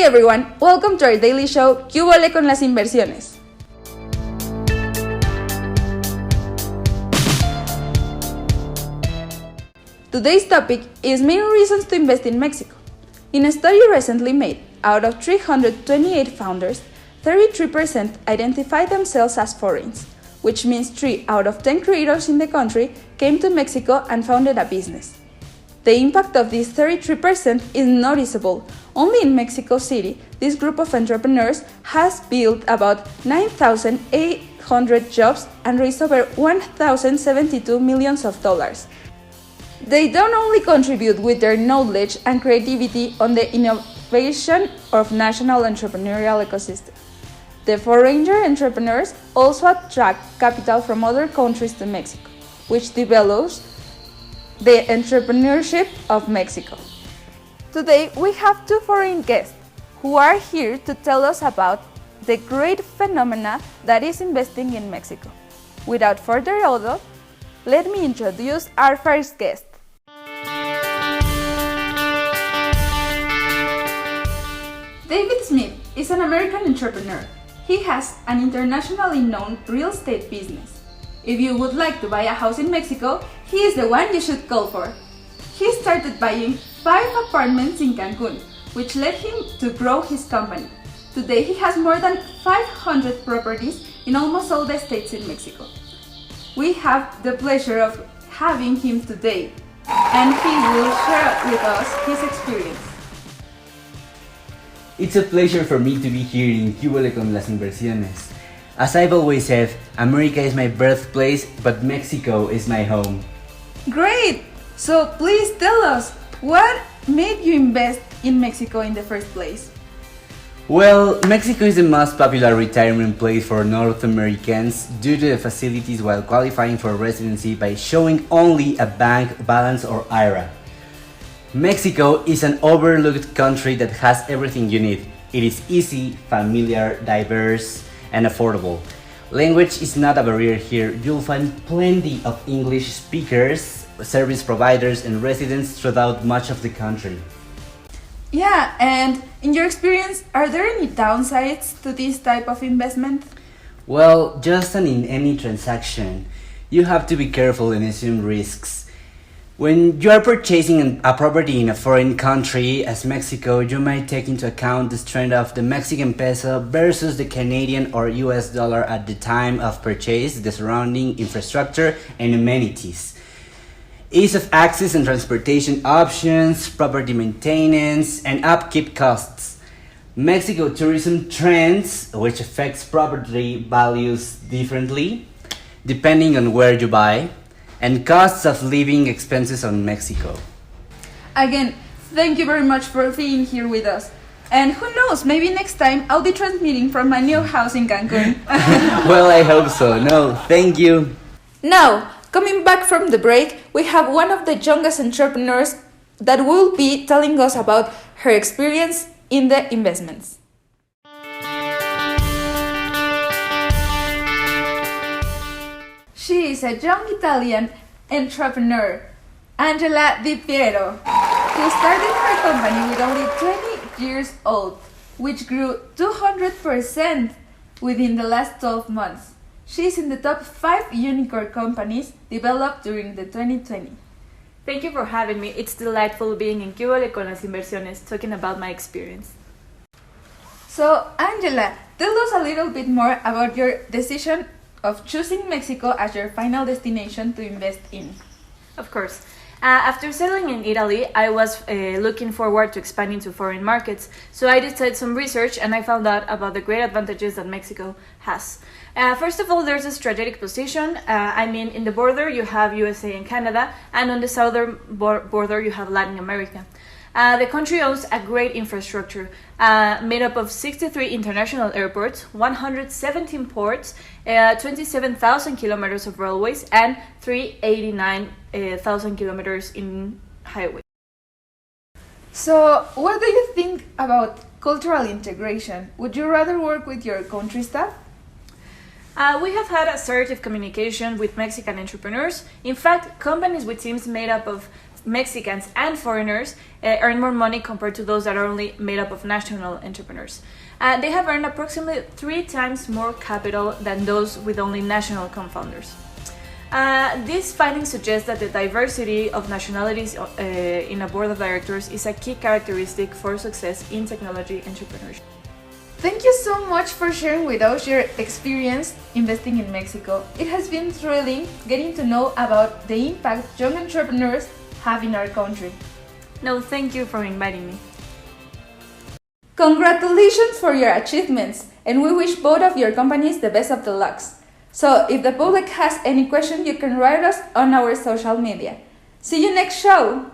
everyone, welcome to our daily show, ¿Qué hubo con las inversiones? Today's topic is main reasons to invest in Mexico. In a study recently made, out of 328 founders, 33% identified themselves as foreigners, which means 3 out of 10 creators in the country came to Mexico and founded a business. The impact of this 33% is noticeable. Only in Mexico City, this group of entrepreneurs has built about 9,800 jobs and raised over $1,072 million. They don't only contribute with their knowledge and creativity on the innovation of national entrepreneurial ecosystem. The foreigner entrepreneurs also attract capital from other countries to Mexico, which develops the entrepreneurship of Mexico. Today, we have 2 foreign guests who are here to tell us about the great phenomena that is investing in Mexico. Without further ado, let me introduce our first guest. David Smith is an American entrepreneur. He has an internationally known real estate business. If you would like to buy a house in Mexico, he is the one you should call for. He started buying 5 apartments in Cancun, which led him to grow his company. Today he has more than 500 properties in almost all the states in Mexico. We have the pleasure of having him today, and he will share with us his experience. It's a pleasure for me to be here in ¿Qué hubo con las inversiones? As I've always said, America is my birthplace, but Mexico is my home. Great! So please tell us, what made you invest in Mexico in the first place? Well, Mexico is the most popular retirement place for North Americans due to the facilities while qualifying for residency by showing only a bank balance or IRA. Mexico is an overlooked country that has everything you need. It is easy, familiar, diverse, and affordable. Language is not a barrier here. You'll find plenty of English speakers, service providers, and residents throughout much of the country. Yeah, and in your experience, are there any downsides to this type of investment? Well, just as in any transaction, you have to be careful and assume risks. When you are purchasing a property in a foreign country, as Mexico, you might take into account the strength of the Mexican peso versus the Canadian or US dollar at the time of purchase, the surrounding infrastructure and amenities, ease of access and transportation options, property maintenance, and upkeep costs. Mexico tourism trends, which affects property values differently depending on where you buy, and costs of living expenses on Mexico. Again, thank you very much for being here with us. And who knows, maybe next time I'll be transmitting from my new house in Cancun. Well, I hope so. No, thank you. Now, coming back from the break, we have one of the youngest entrepreneurs that will be telling us about her experience in the investments. She is a young Italian entrepreneur, Angela Di Piero, who started her company with only 20 years old, which grew 200% within the last 12 months. She is in the top 5 unicorn companies developed during the 2020. Thank you for having me. It's delightful being in ¿Qué hubo con las inversiones, talking about my experience. So, Angela, tell us a little bit more about your decision of choosing Mexico as your final destination to invest in. Of course. After settling in Italy, I was looking forward to expanding to foreign markets, so I did some research and I found out about the great advantages that Mexico has. First of all, there's a strategic position. In the border you have USA and Canada, and on the southern border you have Latin America. The country owns a great infrastructure made up of 63 international airports, 117 ports, 27,000 kilometers of railways, and 389,000 kilometers in highways. So, what do you think about cultural integration? Would you rather work with your country staff? We have had assertive communication with Mexican entrepreneurs. In fact, companies with teams made up of Mexicans and foreigners earn more money compared to those that are only made up of national entrepreneurs. They have earned approximately 3 times more capital than those with only national co-founders. These findings suggest that the diversity of nationalities in a board of directors is a key characteristic for success in technology entrepreneurship. Thank you so much for sharing with us your experience investing in Mexico. It has been thrilling getting to know about the impact young entrepreneurs have in our country. No, thank you for inviting me. Congratulations for your achievements, and we wish both of your companies the best of the lucks. So, if the public has any question, you can write us on our social media. See you next show!